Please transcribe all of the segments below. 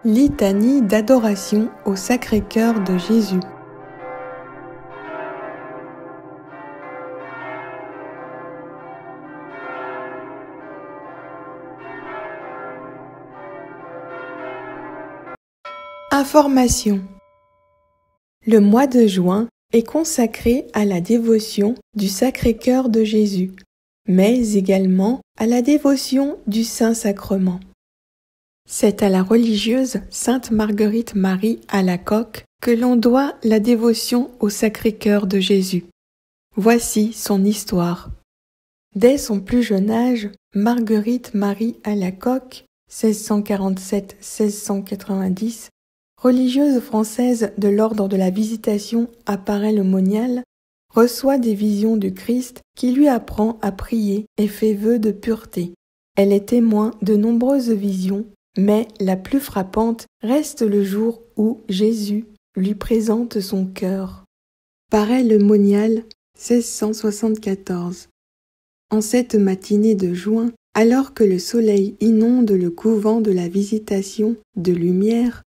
Litanie d'adoration au Sacré-Cœur de Jésus. Information. Le mois de juin est consacré à la dévotion du Sacré-Cœur de Jésus, mais également à la dévotion du Saint-Sacrement. C'est à la religieuse Sainte Marguerite Marie Alacoque que l'on doit la dévotion au Sacré-Cœur de Jésus. Voici son histoire. Dès son plus jeune âge, Marguerite Marie Alacoque, 1647-1690, religieuse française de l'ordre de la Visitation à Paray-le-Monial, reçoit des visions du Christ qui lui apprend à prier et fait vœu de pureté. Elle est témoin de nombreuses visions, mais la plus frappante reste le jour où Jésus lui présente son cœur. Paray-le-Monial, 1674. En cette matinée de juin, alors que le soleil inonde le couvent de la Visitation de lumière,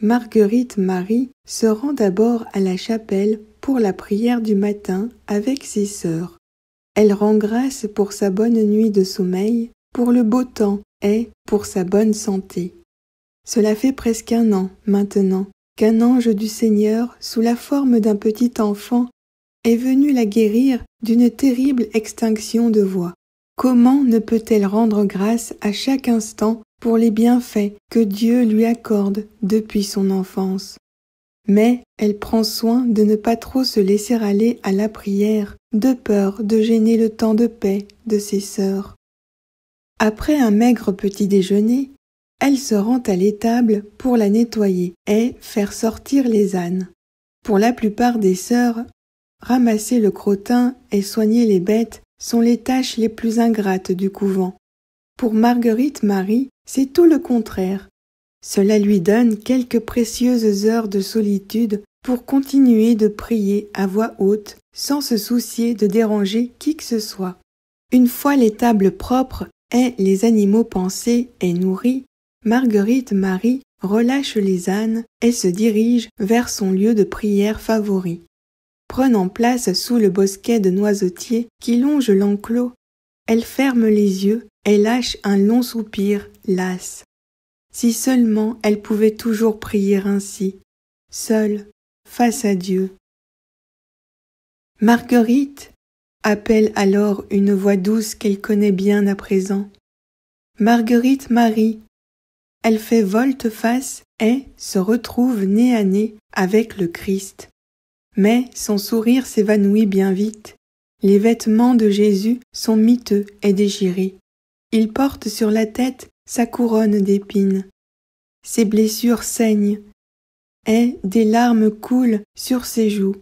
Marguerite Marie se rend d'abord à la chapelle pour la prière du matin avec ses sœurs. Elle rend grâce pour sa bonne nuit de sommeil, pour le beau temps et pour sa bonne santé. Cela fait presque un an, maintenant, qu'un ange du Seigneur, sous la forme d'un petit enfant, est venu la guérir d'une terrible extinction de voix. Comment ne peut-elle rendre grâce à chaque instant pour les bienfaits que Dieu lui accorde depuis son enfance? Mais elle prend soin de ne pas trop se laisser aller à la prière, de peur de gêner le temps de paix de ses sœurs. Après un maigre petit déjeuner, elle se rend à l'étable pour la nettoyer et faire sortir les ânes. Pour la plupart des sœurs, ramasser le crottin et soigner les bêtes sont les tâches les plus ingrates du couvent. Pour Marguerite Marie, c'est tout le contraire. Cela lui donne quelques précieuses heures de solitude pour continuer de prier à voix haute sans se soucier de déranger qui que ce soit. Une fois l'étable propre et les animaux pansés et nourris, Marguerite Marie relâche les ânes et se dirige vers son lieu de prière favori. Prenant place sous le bosquet de noisetiers qui longe l'enclos, elle ferme les yeux et lâche un long soupir lasse. Si seulement elle pouvait toujours prier ainsi, seule, face à Dieu. « Marguerite !» appelle alors une voix douce qu'elle connaît bien à présent. « Marguerite Marie !» Elle fait volte-face et se retrouve nez à nez avec le Christ. Mais son sourire s'évanouit bien vite. Les vêtements de Jésus sont miteux et déchirés. Il porte sur la tête sa couronne d'épines. Ses blessures saignent, et des larmes coulent sur ses joues.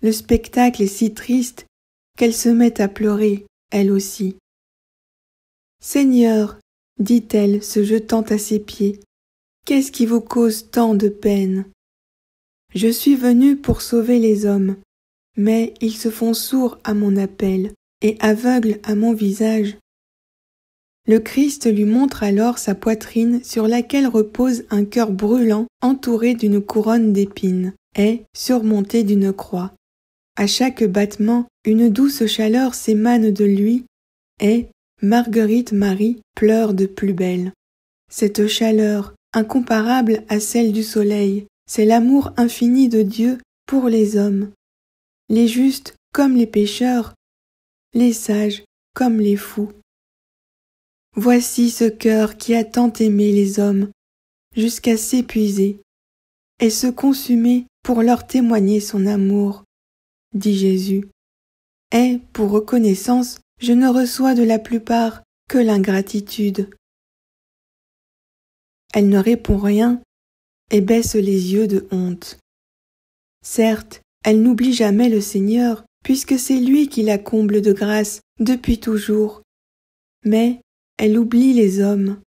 Le spectacle est si triste qu'elle se met à pleurer, elle aussi. « Seigneur, dit-elle, se jetant à ses pieds, qu'est-ce qui vous cause tant de peine ? Je suis venue pour sauver les hommes, mais ils se font sourds à mon appel et aveugles à mon visage. » Le Christ lui montre alors sa poitrine sur laquelle repose un cœur brûlant entouré d'une couronne d'épines et surmonté d'une croix. À chaque battement, une douce chaleur s'émane de lui et Marguerite Marie pleure de plus belle. Cette chaleur, incomparable à celle du soleil, c'est l'amour infini de Dieu pour les hommes, les justes comme les pécheurs, les sages comme les fous. Voici ce cœur qui a tant aimé les hommes, jusqu'à s'épuiser, et se consumer pour leur témoigner son amour, dit Jésus. Et, pour reconnaissance, je ne reçois de la plupart que l'ingratitude. Elle ne répond rien et baisse les yeux de honte. Certes, elle n'oublie jamais le Seigneur, puisque c'est lui qui la comble de grâce depuis toujours. Mais elle oublie les hommes.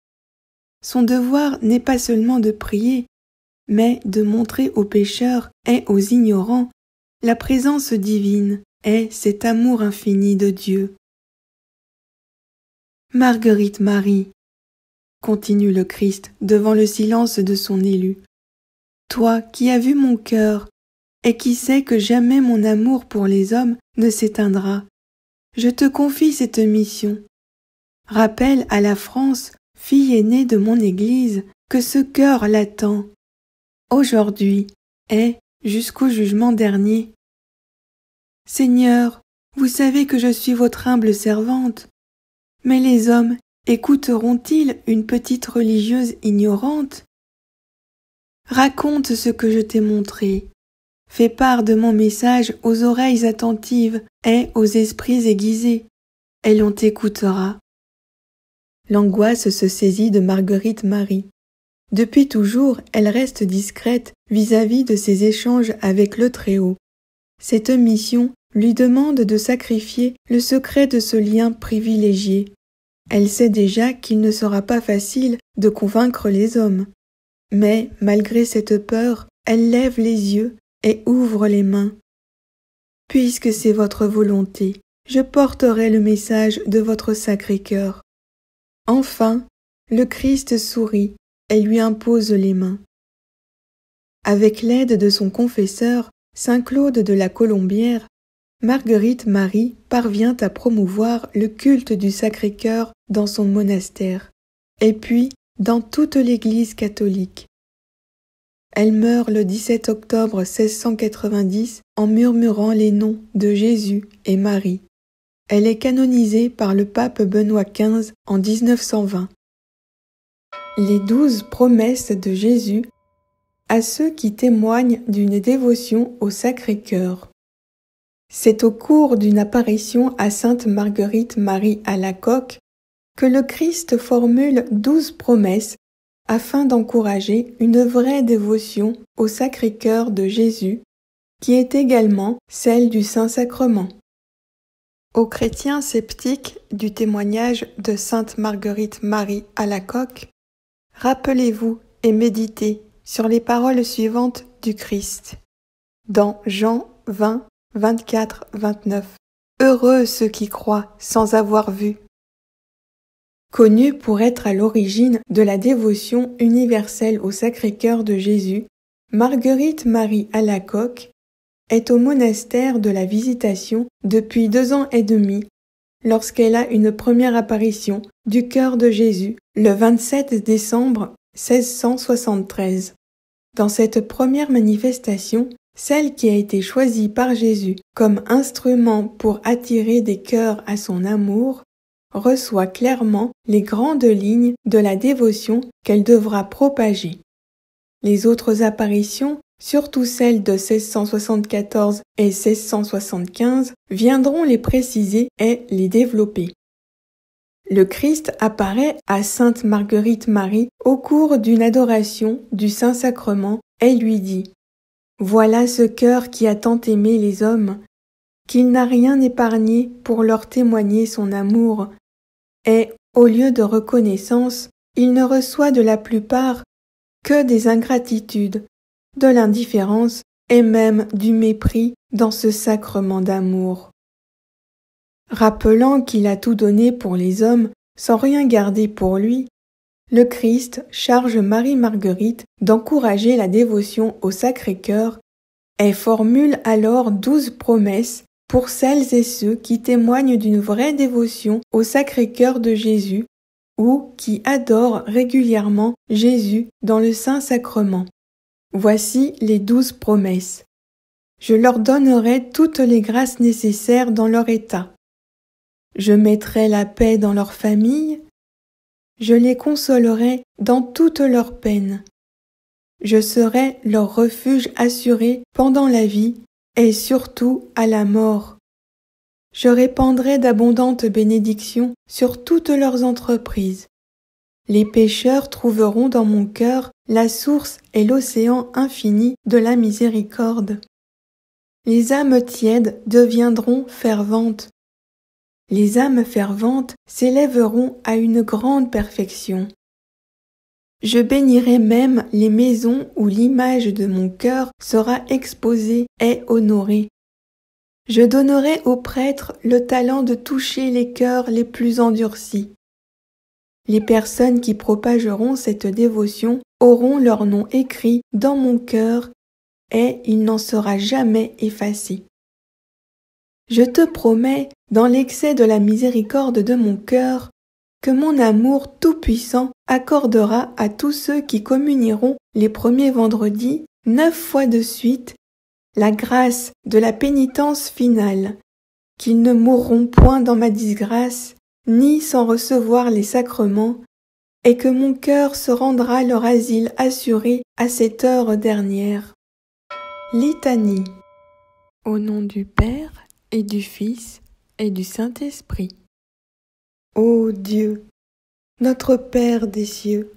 Son devoir n'est pas seulement de prier, mais de montrer aux pécheurs et aux ignorants la présence divine et cet amour infini de Dieu. Marguerite Marie, continue le Christ devant le silence de son élu. Toi qui as vu mon cœur et qui sais que jamais mon amour pour les hommes ne s'éteindra, je te confie cette mission. Rappelle à la France, fille aînée de mon Église, que ce cœur l'attend, aujourd'hui et jusqu'au jugement dernier. Seigneur, vous savez que je suis votre humble servante, mais les hommes écouteront-ils une petite religieuse ignorante? Raconte ce que je t'ai montré. Fais part de mon message aux oreilles attentives et aux esprits aiguisés, et l'on t'écoutera. L'angoisse se saisit de Marguerite Marie. Depuis toujours, elle reste discrète vis-à-vis de ses échanges avec le Très-Haut. Cette mission lui demande de sacrifier le secret de ce lien privilégié. Elle sait déjà qu'il ne sera pas facile de convaincre les hommes. Mais, malgré cette peur, elle lève les yeux et ouvre les mains. Puisque c'est votre volonté, je porterai le message de votre Sacré-Cœur. Enfin, le Christ sourit et lui impose les mains. Avec l'aide de son confesseur, saint Claude de la Colombière, Marguerite Marie parvient à promouvoir le culte du Sacré-Cœur dans son monastère, et puis dans toute l'Église catholique. Elle meurt le 17 octobre 1690 en murmurant les noms de Jésus et Marie. Elle est canonisée par le pape Benoît XV en 1920. Les 12 promesses de Jésus à ceux qui témoignent d'une dévotion au Sacré-Cœur. C'est au cours d'une apparition à sainte Marguerite Marie Alacoque que le Christ formule 12 promesses afin d'encourager une vraie dévotion au Sacré-Cœur de Jésus, qui est également celle du Saint-Sacrement. Aux chrétiens sceptiques du témoignage de sainte Marguerite Marie Alacoque, rappelez-vous et méditez sur les paroles suivantes du Christ. Dans Jean 20, 24, 29. Heureux ceux qui croient sans avoir vu. Connue pour être à l'origine de la dévotion universelle au Sacré-Cœur de Jésus, Marguerite Marie Alacoque est au monastère de la Visitation depuis 2 ans et demi, lorsqu'elle a une première apparition du cœur de Jésus le 27 décembre 1673. Dans cette première manifestation, celle qui a été choisie par Jésus comme instrument pour attirer des cœurs à son amour, reçoit clairement les grandes lignes de la dévotion qu'elle devra propager. Les autres apparitions, surtout celles de 1674 et 1675, viendront les préciser et les développer. Le Christ apparaît à sainte Marguerite Marie au cours d'une adoration du Saint-Sacrement et lui dit « Voilà ce cœur qui a tant aimé les hommes, qu'il n'a rien épargné pour leur témoigner son amour, et, au lieu de reconnaissance, il ne reçoit de la plupart que des ingratitudes, de l'indifférence et même du mépris dans ce sacrement d'amour. » Rappelant qu'il a tout donné pour les hommes sans rien garder pour lui, le Christ charge Marie-Marguerite d'encourager la dévotion au Sacré-Cœur et formule alors 12 promesses pour celles et ceux qui témoignent d'une vraie dévotion au Sacré-Cœur de Jésus ou qui adorent régulièrement Jésus dans le Saint-Sacrement. Voici les 12 promesses. Je leur donnerai toutes les grâces nécessaires dans leur état. Je mettrai la paix dans leur famille. Je les consolerai dans toutes leurs peines. Je serai leur refuge assuré pendant la vie et surtout à la mort. Je répandrai d'abondantes bénédictions sur toutes leurs entreprises. Les pécheurs trouveront dans mon cœur la source et l'océan infini de la miséricorde. Les âmes tièdes deviendront ferventes. Les âmes ferventes s'élèveront à une grande perfection. Je bénirai même les maisons où l'image de mon cœur sera exposée et honorée. Je donnerai aux prêtres le talent de toucher les cœurs les plus endurcis. Les personnes qui propageront cette dévotion auront leur nom écrit dans mon cœur et il n'en sera jamais effacé. Je te promets, dans l'excès de la miséricorde de mon cœur, que mon amour tout-puissant accordera à tous ceux qui communieront les premiers vendredis, 9 fois de suite, la grâce de la pénitence finale, qu'ils ne mourront point dans ma disgrâce, ni sans recevoir les sacrements, et que mon cœur se rendra leur asile assuré à cette heure dernière. Litanie. Au nom du Père et du Fils et du Saint-Esprit. Ô Dieu, notre Père des cieux,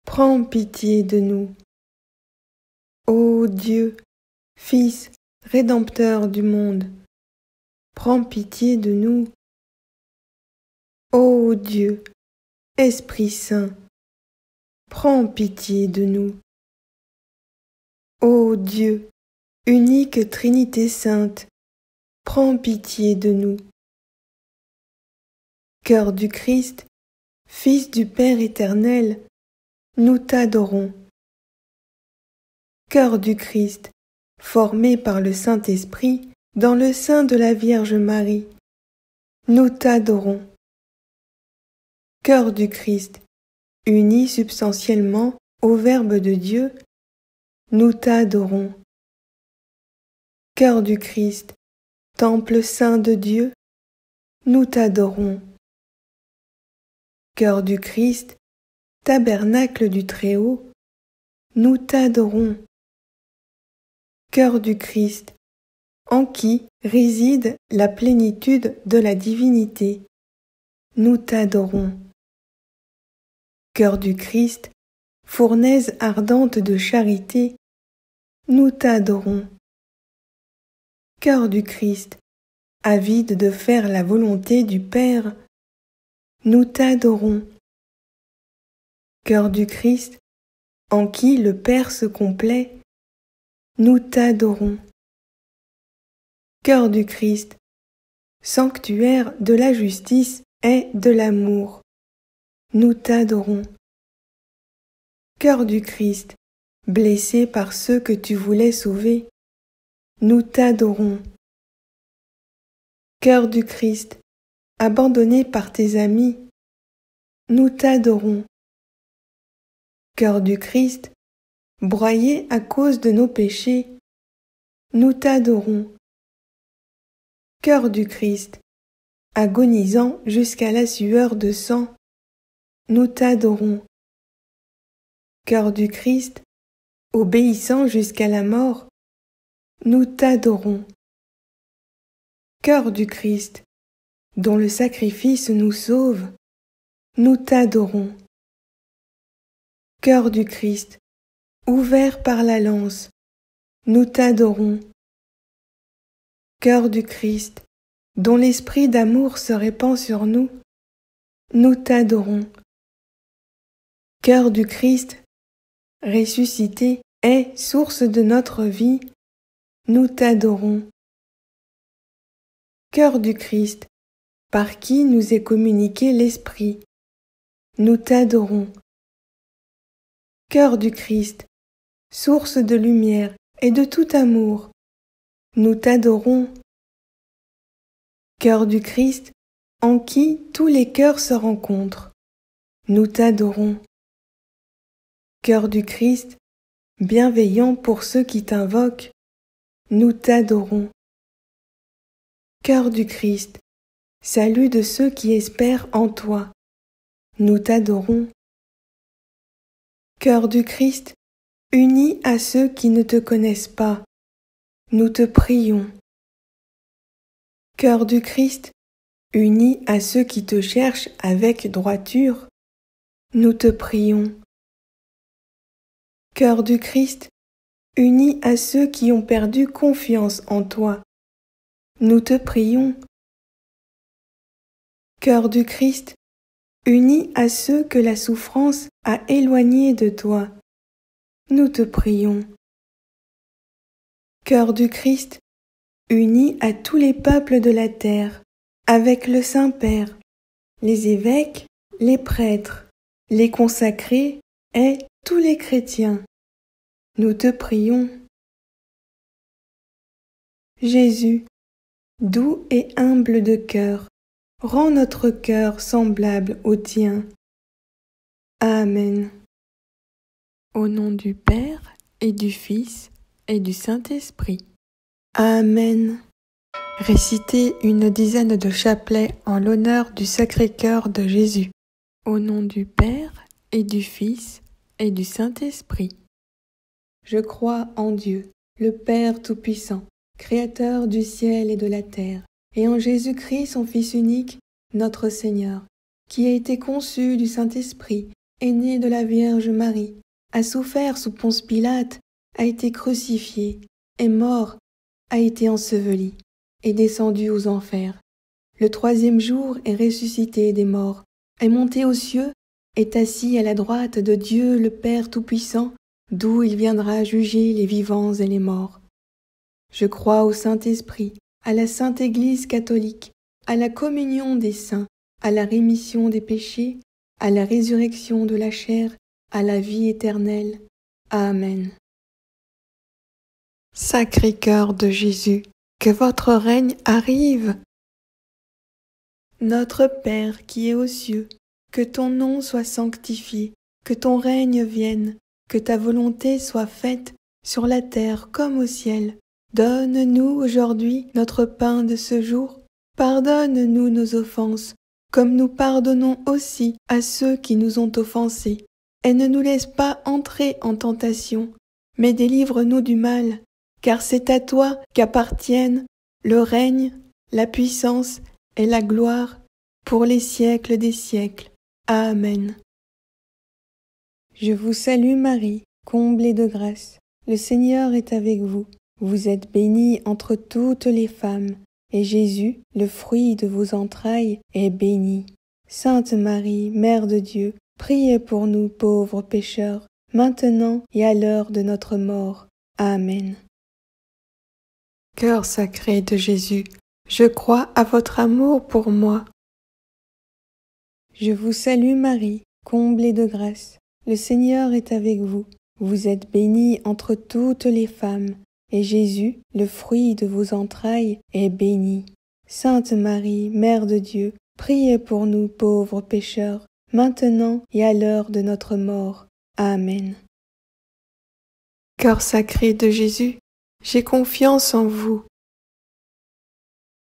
prends pitié de nous. Ô Dieu, Fils rédempteur du monde, prends pitié de nous. Ô Dieu, Esprit Saint, prends pitié de nous. Ô Dieu, unique Trinité sainte, prends pitié de nous. Cœur du Christ, Fils du Père éternel, nous t'adorons. Cœur du Christ, formé par le Saint-Esprit dans le sein de la Vierge Marie, nous t'adorons. Cœur du Christ, uni substantiellement au Verbe de Dieu, nous t'adorons. Cœur du Christ, Temple saint de Dieu, nous t'adorons. Cœur du Christ, Tabernacle du Très-Haut, nous t'adorons. Cœur du Christ, en qui réside la plénitude de la divinité, nous t'adorons. Cœur du Christ, fournaise ardente de charité, nous t'adorons. Cœur du Christ, avide de faire la volonté du Père, nous t'adorons. Cœur du Christ, en qui le Père se complaît, nous t'adorons. Cœur du Christ, sanctuaire de la justice et de l'amour, nous t'adorons. Cœur du Christ, blessé par ceux que tu voulais sauver, nous t'adorons. Cœur du Christ, abandonné par tes amis, nous t'adorons. Cœur du Christ, broyé à cause de nos péchés, nous t'adorons. Cœur du Christ, agonisant jusqu'à la sueur de sang, nous t'adorons. Cœur du Christ, obéissant jusqu'à la mort, nous t'adorons. Cœur du Christ, dont le sacrifice nous sauve, nous t'adorons. Cœur du Christ, ouvert par la lance, nous t'adorons. Cœur du Christ, dont l'esprit d'amour se répand sur nous, nous t'adorons. Cœur du Christ, ressuscité et source de notre vie, nous t'adorons. Cœur du Christ, par qui nous est communiqué l'Esprit, nous t'adorons. Cœur du Christ, source de lumière et de tout amour, nous t'adorons. Cœur du Christ, en qui tous les cœurs se rencontrent, nous t'adorons. Cœur du Christ, bienveillant pour ceux qui t'invoquent, nous t'adorons. Cœur du Christ, salut de ceux qui espèrent en toi, nous t'adorons. Cœur du Christ, uni à ceux qui ne te connaissent pas, nous te prions. Cœur du Christ, uni à ceux qui te cherchent avec droiture, nous te prions. Cœur du Christ, uni à ceux qui ont perdu confiance en toi, nous te prions. Cœur du Christ, uni à ceux que la souffrance a éloignés de toi, nous te prions. Cœur du Christ, uni à tous les peuples de la terre, avec le Saint-Père, les évêques les prêtres, les consacrés et tous les chrétiens. Nous te prions. Jésus, doux et humble de cœur, rends notre cœur semblable au tien. Amen. Au nom du Père et du Fils et du Saint-Esprit. Amen. Récitez une dizaine de chapelets en l'honneur du Sacré-Cœur de Jésus. Au nom du Père et du Fils et du Saint-Esprit. Je crois en Dieu, le Père Tout-Puissant, Créateur du ciel et de la terre, et en Jésus-Christ, son Fils unique, notre Seigneur, qui a été conçu du Saint-Esprit, est né de la Vierge Marie, a souffert sous Ponce Pilate, a été crucifié, est mort, a été enseveli, est descendu aux enfers. Le troisième jour est ressuscité des morts, est monté aux cieux, est assis à la droite de Dieu le Père Tout-Puissant, d'où il viendra juger les vivants et les morts. Je crois au Saint-Esprit, à la Sainte Église catholique, à la communion des saints, à la rémission des péchés, à la résurrection de la chair, à la vie éternelle. Amen. Sacré-Cœur de Jésus, que votre règne arrive. Notre Père qui es aux cieux, que ton nom soit sanctifié, que ton règne vienne, que ta volonté soit faite sur la terre comme au ciel. Donne-nous aujourd'hui notre pain de ce jour. Pardonne-nous nos offenses, comme nous pardonnons aussi à ceux qui nous ont offensés. Et ne nous laisse pas entrer en tentation, mais délivre-nous du mal, car c'est à toi qu'appartiennent le règne, la puissance et la gloire pour les siècles des siècles. Amen. Je vous salue Marie, comblée de grâce. Le Seigneur est avec vous. Vous êtes bénie entre toutes les femmes, et Jésus, le fruit de vos entrailles, est béni. Sainte Marie, Mère de Dieu, priez pour nous pauvres pécheurs, maintenant et à l'heure de notre mort. Amen. Cœur sacré de Jésus, je crois à votre amour pour moi. Je vous salue Marie, comblée de grâce. Le Seigneur est avec vous. Vous êtes bénie entre toutes les femmes, et Jésus, le fruit de vos entrailles, est béni. Sainte Marie, Mère de Dieu, priez pour nous pauvres pécheurs, maintenant et à l'heure de notre mort. Amen. Cœur sacré de Jésus, j'ai confiance en vous.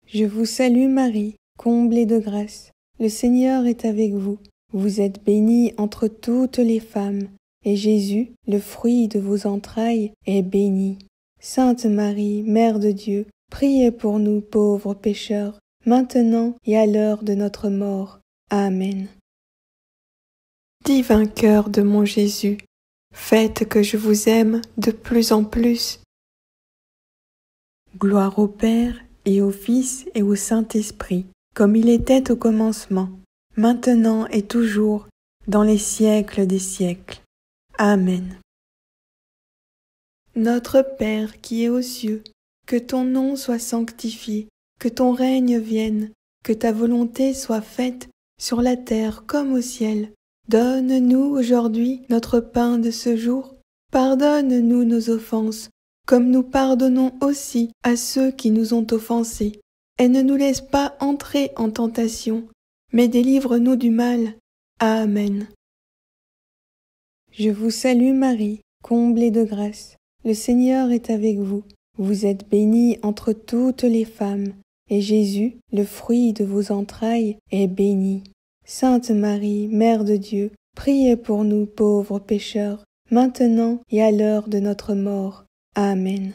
Je vous salue Marie, comblée de grâce. Le Seigneur est avec vous. Vous êtes bénie entre toutes les femmes, et Jésus, le fruit de vos entrailles, est béni. Sainte Marie, Mère de Dieu, priez pour nous pauvres pécheurs, maintenant et à l'heure de notre mort. Amen. Divin cœur de mon Jésus, faites que je vous aime de plus en plus. Gloire au Père et au Fils et au Saint-Esprit, comme il était au commencement, maintenant et toujours, dans les siècles des siècles. Amen. Notre Père qui es aux cieux, que ton nom soit sanctifié, que ton règne vienne, que ta volonté soit faite sur la terre comme au ciel. Donne-nous aujourd'hui notre pain de ce jour. Pardonne-nous nos offenses, comme nous pardonnons aussi à ceux qui nous ont offensés. Et ne nous laisse pas entrer en tentation, mais délivre-nous du mal. Amen. Je vous salue Marie, comblée de grâce. Le Seigneur est avec vous. Vous êtes bénie entre toutes les femmes, et Jésus, le fruit de vos entrailles, est béni. Sainte Marie, Mère de Dieu, priez pour nous pauvres pécheurs, maintenant et à l'heure de notre mort. Amen.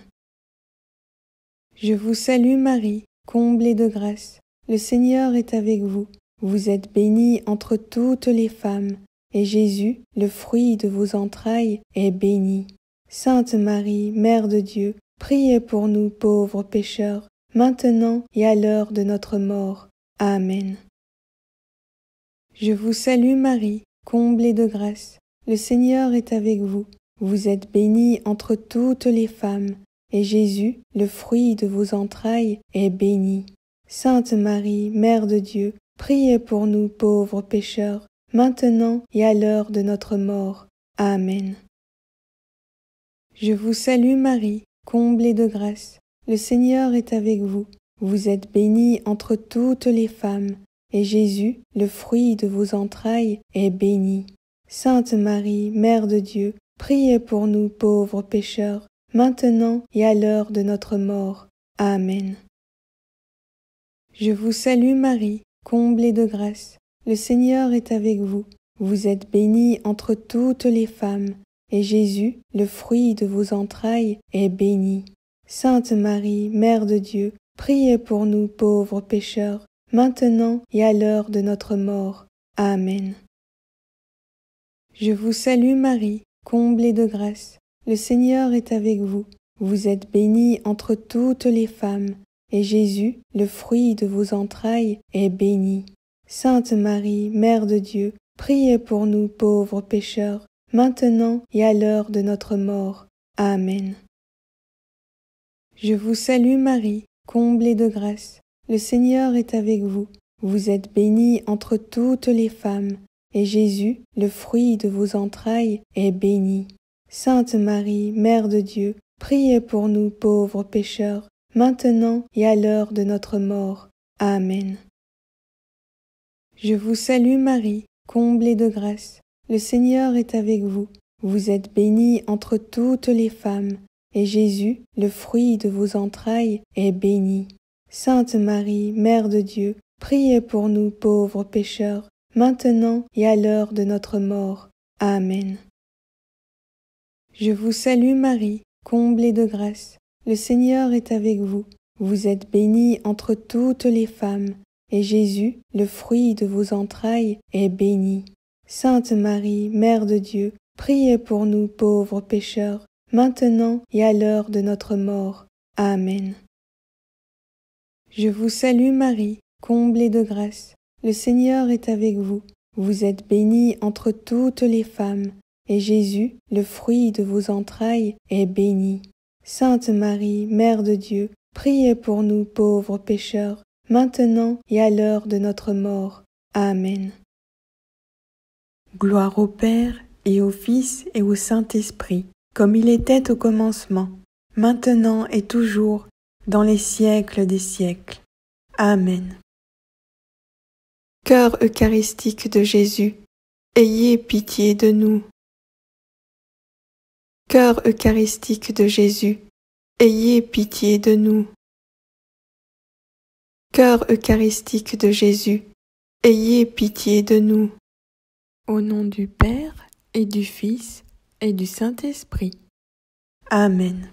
Je vous salue Marie, comblée de grâce. Le Seigneur est avec vous. Vous êtes bénie entre toutes les femmes, et Jésus, le fruit de vos entrailles, est béni. Sainte Marie, Mère de Dieu, priez pour nous pauvres pécheurs, maintenant et à l'heure de notre mort. Amen. Je vous salue Marie, comblée de grâce. Le Seigneur est avec vous. Vous êtes bénie entre toutes les femmes, et Jésus, le fruit de vos entrailles, est béni. Sainte Marie, Mère de Dieu, priez pour nous pauvres pécheurs, maintenant et à l'heure de notre mort. Amen. Je vous salue Marie, comblée de grâce. Le Seigneur est avec vous. Vous êtes bénie entre toutes les femmes, et Jésus, le fruit de vos entrailles, est béni. Sainte Marie, Mère de Dieu, priez pour nous pauvres pécheurs, maintenant et à l'heure de notre mort. Amen. Je vous salue Marie, comblée de grâce. Le Seigneur est avec vous. Vous êtes bénie entre toutes les femmes, et Jésus, le fruit de vos entrailles, est béni. Sainte Marie, Mère de Dieu, priez pour nous pauvres pécheurs, maintenant et à l'heure de notre mort. Amen. Je vous salue Marie, comblée de grâce. Le Seigneur est avec vous. Vous êtes bénie entre toutes les femmes, et Jésus, le fruit de vos entrailles, est béni. Sainte Marie, Mère de Dieu, priez pour nous pauvres pécheurs, maintenant et à l'heure de notre mort. Amen. Je vous salue Marie, comblée de grâce. Le Seigneur est avec vous. Vous êtes bénie entre toutes les femmes, et Jésus, le fruit de vos entrailles, est béni. Sainte Marie, Mère de Dieu, priez pour nous pauvres pécheurs, maintenant et à l'heure de notre mort. Amen. Je vous salue Marie, comblée de grâce. Le Seigneur est avec vous. Vous êtes bénie entre toutes les femmes, et Jésus, le fruit de vos entrailles, est béni. Sainte Marie, Mère de Dieu, priez pour nous pauvres pécheurs, maintenant et à l'heure de notre mort. Amen. Je vous salue Marie, comblée de grâce. Le Seigneur est avec vous. Vous êtes bénie entre toutes les femmes, et Jésus, le fruit de vos entrailles, est béni. Sainte Marie, Mère de Dieu, priez pour nous pauvres pécheurs, maintenant et à l'heure de notre mort. Amen. Je vous salue Marie, comblée de grâce. Le Seigneur est avec vous. Vous êtes bénie entre toutes les femmes, et Jésus, le fruit de vos entrailles, est béni. Sainte Marie, Mère de Dieu, priez pour nous pauvres pécheurs, maintenant et à l'heure de notre mort. Amen. Gloire au Père, et au Fils, et au Saint-Esprit, comme il était au commencement, maintenant et toujours, dans les siècles des siècles. Amen. Cœur eucharistique de Jésus, ayez pitié de nous. Cœur eucharistique de Jésus, ayez pitié de nous. Cœur eucharistique de Jésus, ayez pitié de nous. Au nom du Père, et du Fils, et du Saint-Esprit. Amen.